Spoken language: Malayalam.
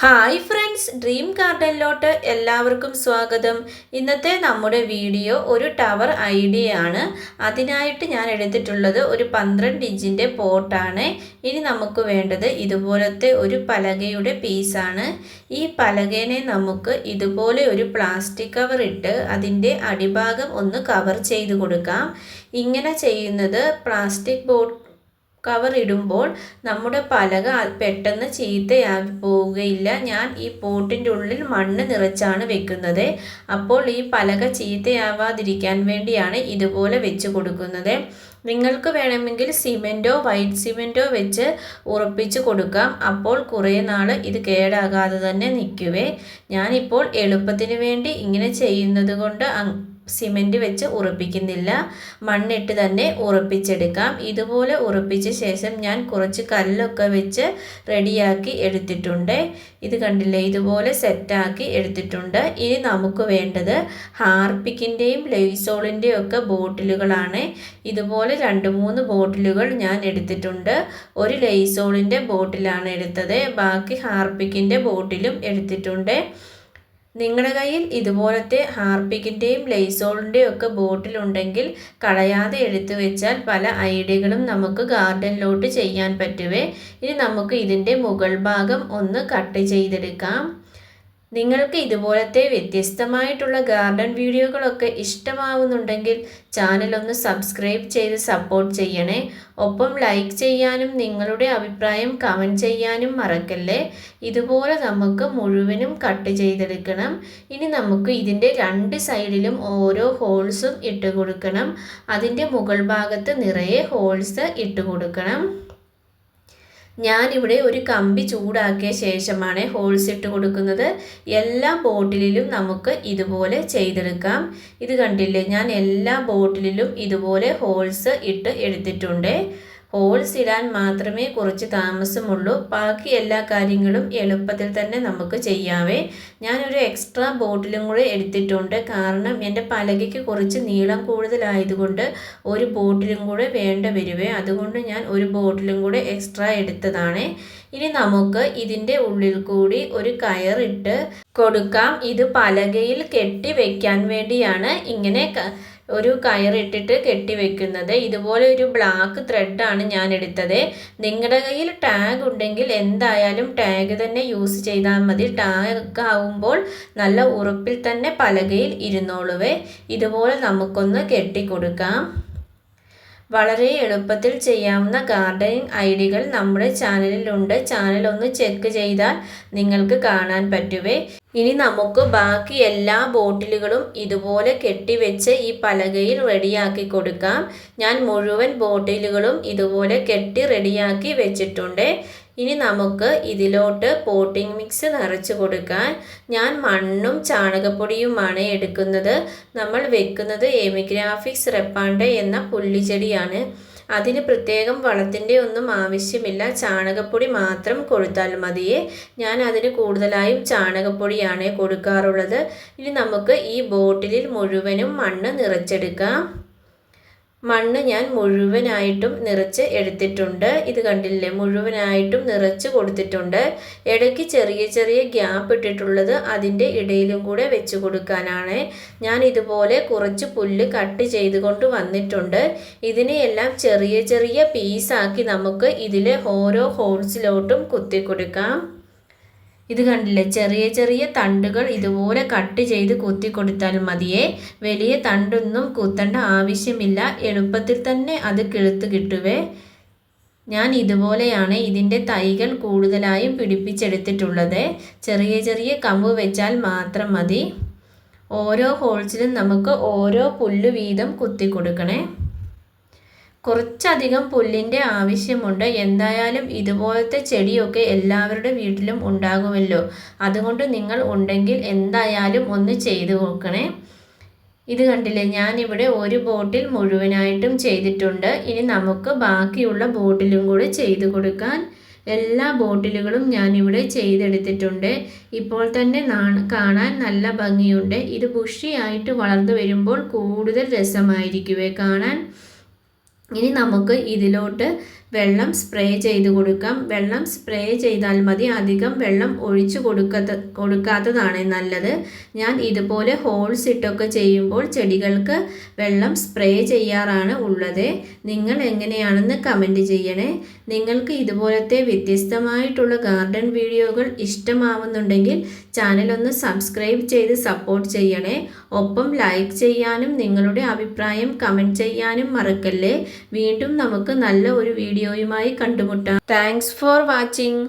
ഹായ് ഫ്രണ്ട്സ്, ഡ്രീം ഗാർഡനിലോട്ട് എല്ലാവർക്കും സ്വാഗതം. ഇന്നത്തെ നമ്മുടെ വീഡിയോ ഒരു ടവർ ഐഡിയ ആണ്. അതിനായിട്ട് ഞാൻ എടുത്തിട്ടുള്ളത് ഒരു 12 ഇഞ്ചിൻ്റെ പോട്ടാണ്. ഇനി നമുക്ക് വേണ്ടത് ഇതുപോലത്തെ ഒരു പലകയുടെ പീസാണ്. ഈ പലകേനെ നമുക്ക് ഇതുപോലെ ഒരു പ്ലാസ്റ്റിക് കവർ ഇട്ട് അതിൻ്റെ അടിഭാഗം ഒന്ന് കവർ ചെയ്ത് കൊടുക്കാം. ഇങ്ങനെ ചെയ്യുന്നത് പ്ലാസ്റ്റിക് ബോട്ട് കവർ ഇടുമ്പോൾ നമ്മുടെ പലക പെട്ടെന്ന് ചീത്തയായി പോവുകയില്ല. ഞാൻ ഈ പോട്ടിൻ്റെ ഉള്ളിൽ മണ്ണ് നിറച്ചാണ് വെക്കുന്നത്. അപ്പോൾ ഈ പലക ചീത്തയാവാതിരിക്കാൻ വേണ്ടിയാണ് ഇതുപോലെ വെച്ച് കൊടുക്കുന്നത്. നിങ്ങൾക്ക് വേണമെങ്കിൽ സിമെൻറ്റോ വൈറ്റ് സിമെൻറ്റോ വെച്ച് ഉറപ്പിച്ച് കൊടുക്കാം. അപ്പോൾ കുറേ നാൾ ഇത് കേടാകാതെ തന്നെ നിൽക്കുവേ. ഞാനിപ്പോൾ എളുപ്പത്തിന് വേണ്ടി ഇങ്ങനെ ചെയ്യുന്നത് കൊണ്ട് സിമെൻറ്റ് വെച്ച് ഉറപ്പിക്കുന്നില്ല, മണ്ണിട്ട് തന്നെ ഉറപ്പിച്ചെടുക്കാം. ഇതുപോലെ ഉറപ്പിച്ച ശേഷം ഞാൻ കുറച്ച് കല്ലൊക്കെ വെച്ച് റെഡിയാക്കി എടുത്തിട്ടുണ്ട്. ഇത് കണ്ടില്ലേ, ഇതുപോലെ സെറ്റാക്കി എടുത്തിട്ടുണ്ട്. ഇനി നമുക്ക് വേണ്ടത് ഹാർപ്പിക്കിൻ്റെയും ലൈസോളിൻ്റെയും ഒക്കെ ബോട്ടിലുകളാണ്. ഇതുപോലെ 2-3 ബോട്ടിലുകൾ ഞാൻ എടുത്തിട്ടുണ്ട്. ഒരു ലൈസോളിൻ്റെ ബോട്ടിലാണ് എടുത്തത്, ബാക്കി ഹാർപ്പിക്കിൻ്റെ ബോട്ടിലും എടുത്തിട്ടുണ്ട്. നിങ്ങളുടെ കയ്യിൽ ഇതുപോലത്തെ ഹാർപ്പിക്കിൻ്റെയും ലൈസോളിൻ്റെയും ഒക്കെ ബോട്ടിലുണ്ടെങ്കിൽ കളയാതെ എടുത്തു വെച്ചാൽ പല ഐഡിയകളും നമുക്ക് ഗാർഡനിലോട്ട് ചെയ്യാൻ പറ്റുവേ. ഇനി നമുക്ക് ഇതിൻ്റെ മുകൾ ഭാഗം ഒന്ന് കട്ട് ചെയ്തെടുക്കാം. നിങ്ങൾക്ക് ഇതുപോലത്തെ വ്യത്യസ്തമായിട്ടുള്ള ഗാർഡൻ വീഡിയോകളൊക്കെ ഇഷ്ടമാവുന്നുണ്ടെങ്കിൽ ചാനലൊന്ന് സബ്സ്ക്രൈബ് ചെയ്ത് സപ്പോർട്ട് ചെയ്യണേ. ഒപ്പം ലൈക്ക് ചെയ്യാനും നിങ്ങളുടെ അഭിപ്രായം കമൻറ്റ് ചെയ്യാനും മറക്കല്ലേ. ഇതുപോലെ നമുക്ക് മുഴുവനും കട്ട് ചെയ്തെടുക്കണം. ഇനി നമുക്ക് ഇതിൻ്റെ 2 സൈഡിലും ഓരോ ഹോൾസും ഇട്ട് കൊടുക്കണം. അതിൻ്റെ മുകൾ ഭാഗത്ത് നിറയെ ഹോൾസ് ഇട്ട് കൊടുക്കണം. ഞാനിവിടെ ഒരു കമ്പി ചൂടാക്കിയ ശേഷമാണ് ഹോൾസ് ഇട്ട് കൊടുക്കുന്നത്. എല്ലാ ബോട്ടിലിലും നമുക്ക് ഇതുപോലെ ചെയ്തെടുക്കാം. ഇത് കണ്ടില്ലേ, ഞാൻ എല്ലാ ബോട്ടിലിലും ഇതുപോലെ ഹോൾസ് ഇട്ട് എടുത്തിട്ടുണ്ട്. ഹോൾസ് ഇടാൻ മാത്രമേ കുറച്ച് താമസമുള്ളൂ, ബാക്കി എല്ലാ കാര്യങ്ങളും എളുപ്പത്തിൽ തന്നെ നമുക്ക് ചെയ്യാവേ. ഞാനൊരു എക്സ്ട്രാ ബോട്ടിലും കൂടെ എടുത്തിട്ടുണ്ട്. കാരണം എൻ്റെ പലകയ്ക്ക് കുറച്ച് നീളം കൂടുതലായതുകൊണ്ട് ഒരു ബോട്ടിലും കൂടെ വേണ്ട വരുവേ. അതുകൊണ്ട് ഞാൻ ഒരു ബോട്ടിലും കൂടെ എക്സ്ട്രാ എടുത്തതാണ്. ഇനി നമുക്ക് ഇതിൻ്റെ ഉള്ളിൽ കൂടി ഒരു കയറിട്ട് കൊടുക്കാം. ഇത് പലകയിൽ കെട്ടി വെക്കാൻ വേണ്ടിയാണ് ഇങ്ങനെ ഒരു കയറിട്ടിട്ട് കെട്ടി വെക്കുന്നത്. ഇതുപോലെ ഒരു ബ്ലാക്ക് ത്രെഡാണ് ഞാൻ എടുത്തത്. നിങ്ങളുടെ കയ്യിൽ ടാഗ് ഉണ്ടെങ്കിൽ എന്തായാലും ടാഗ് തന്നെ യൂസ് ചെയ്താൽ മതി. ടാഗ് ആവുമ്പോൾ നല്ല ഉറപ്പിൽ തന്നെ പലകയിൽ ഇരുന്നോളുവേ. ഇതുപോലെ നമുക്കൊന്ന് കെട്ടിക്കൊടുക്കാം. വളരെ എളുപ്പത്തിൽ ചെയ്യാവുന്ന ഗാർഡനിങ് ഐഡിയകൾ നമ്മുടെ ചാനലിലുണ്ട്. ചാനൽ ഒന്ന് ചെക്ക് ചെയ്താൽ നിങ്ങൾക്ക് കാണാൻ പറ്റുവേ. ഇനി നമുക്ക് ബാക്കി എല്ലാ ബോട്ടിലുകളും ഇതുപോലെ കെട്ടിവെച്ച് ഈ പലകയിൽ റെഡിയാക്കി കൊടുക്കാം. ഞാൻ മുഴുവൻ ബോട്ടിലുകളും ഇതുപോലെ കെട്ടി റെഡിയാക്കി വെച്ചിട്ടുണ്ട്. ഇനി നമുക്ക് ഇതിലോട്ട് പോട്ടിംഗ് മിക്സ് നിറച്ച് കൊടുക്കാൻ ഞാൻ മണ്ണും ചാണകപ്പൊടിയുമാണ് എടുക്കുന്നത്. നമ്മൾ വെക്കുന്നത് എമിഗ്രാഫിക്സ് റെപ്പാണ്ടെ എന്ന പുല്ലിച്ചെടിയാണ്. അതിന് പ്രത്യേകം വളത്തിൻ്റെ ഒന്നും ആവശ്യമില്ല, ചാണകപ്പൊടി മാത്രം കൊടുത്താൽ മതിയേ. ഞാൻ അതിന് കൂടുതലായും ചാണകപ്പൊടിയാണ് കൊടുക്കാറുള്ളത്. ഇനി നമുക്ക് ഈ ബോട്ടിലിൽ മുഴുവനും മണ്ണ് നിറച്ചെടുക്കാം. മണ്ണ് ഞാൻ മുഴുവനായിട്ടും നിറച്ച് എടുത്തിട്ടുണ്ട്. ഇത് കണ്ടില്ലേ, മുഴുവനായിട്ടും നിറച്ച് കൊടുത്തിട്ടുണ്ട്. ഇടയ്ക്ക് ചെറിയ ചെറിയ ഗ്യാപ്പ് ഇട്ടിട്ടുള്ളത് അതിൻ്റെ ഇടയിലും കൂടെ വെച്ച് കൊടുക്കാനാണ്. ഞാൻ ഇതുപോലെ കുറച്ച് പുല്ല് കട്ട് ചെയ്തുകൊണ്ട് വന്നിട്ടുണ്ട്. ഇതിനെയെല്ലാം ചെറിയ ചെറിയ പീസാക്കി നമുക്ക് ഇതിലെ ഓരോ ഹോൾസിലോട്ടും കുത്തി കൊടുക്കാം. ഇത് കണ്ടില്ലേ, ചെറിയ ചെറിയ തണ്ടുകൾ ഇതുപോലെ കട്ട് ചെയ്ത് കുത്തി കൊടുത്താൽ മതിയേ. വലിയ തണ്ടൊന്നും കുത്തേണ്ട ആവശ്യമില്ല, എളുപ്പത്തിൽ തന്നെ അത് കിളുത്ത് കിട്ടുവേ. ഞാൻ ഇതുപോലെയാണ് ഇതിൻ്റെ തൈകൾ കൂടുതലായും പിടിപ്പിച്ചെടുത്തിട്ടുള്ളത്. ചെറിയ ചെറിയ കമ്പ് വെച്ചാൽ മാത്രം മതി. ഓരോ ഹോൾസിലും നമുക്ക് ഓരോ പുല്ല് വീതം കുത്തി കൊടുക്കണേ. കുറച്ചധികം പുല്ലിൻ്റെ ആവശ്യമുണ്ട്. എന്തായാലും ഇതുപോലത്തെ ചെടിയൊക്കെ എല്ലാവരുടെ വീട്ടിലും ഉണ്ടാകുമല്ലോ. അതുകൊണ്ട് നിങ്ങൾ ഉണ്ടെങ്കിൽ എന്തായാലും ഒന്ന് ചെയ്തു നോക്കണേ. ഇത് കണ്ടില്ലേ, ഞാനിവിടെ ഒരു ബോട്ടിൽ മുഴുവനായിട്ടും ചെയ്തിട്ടുണ്ട്. ഇനി നമുക്ക് ബാക്കിയുള്ള ബോട്ടിലും കൂടി ചെയ്തു കൊടുക്കാൻ എല്ലാ ബോട്ടിലുകളും ഞാനിവിടെ ചെയ്തെടുത്തിട്ടുണ്ട്. ഇപ്പോൾ തന്നെ കാണാൻ നല്ല ഭംഗിയുണ്ട്. ഇത് ബുഷിയായിട്ട് വളർന്നു വരുമ്പോൾ കൂടുതൽ രസമായിരിക്കുവേ കാണാൻ. ഇനി നമുക്ക് ഇതിലോട്ട് വെള്ളം സ്പ്രേ ചെയ്ത് കൊടുക്കാം. വെള്ളം സ്പ്രേ ചെയ്താൽ മതി, അധികം വെള്ളം ഒഴിച്ചു കൊടുക്കാത്തതാണ് നല്ലത്. ഞാൻ ഇതുപോലെ ഹോൾസ് ഇട്ടൊക്കെ ചെയ്യുമ്പോൾ ചെടികൾക്ക് വെള്ളം സ്പ്രേ ചെയ്യാറാണ് ഉള്ളത്. നിങ്ങൾ എങ്ങനെയാണെന്ന് കമൻറ്റ് ചെയ്യണേ. നിങ്ങൾക്ക് ഇതുപോലത്തെ വ്യത്യസ്തമായിട്ടുള്ള ഗാർഡൻ വീഡിയോകൾ ഇഷ്ടമാവുന്നുണ്ടെങ്കിൽ ചാനൽ ഒന്ന് സബ്സ്ക്രൈബ് ചെയ്ത് സപ്പോർട്ട് ചെയ്യണേ. ഒപ്പം ലൈക്ക് ചെയ്യാനും നിങ്ങളുടെ അഭിപ്രായം കമൻറ്റ് ചെയ്യാനും മറക്കല്ലേ. വീണ്ടും നമുക്ക് നല്ല ഒരു വീഡിയോയുമായി കണ്ടുമുട്ടാം. Thanks for watching.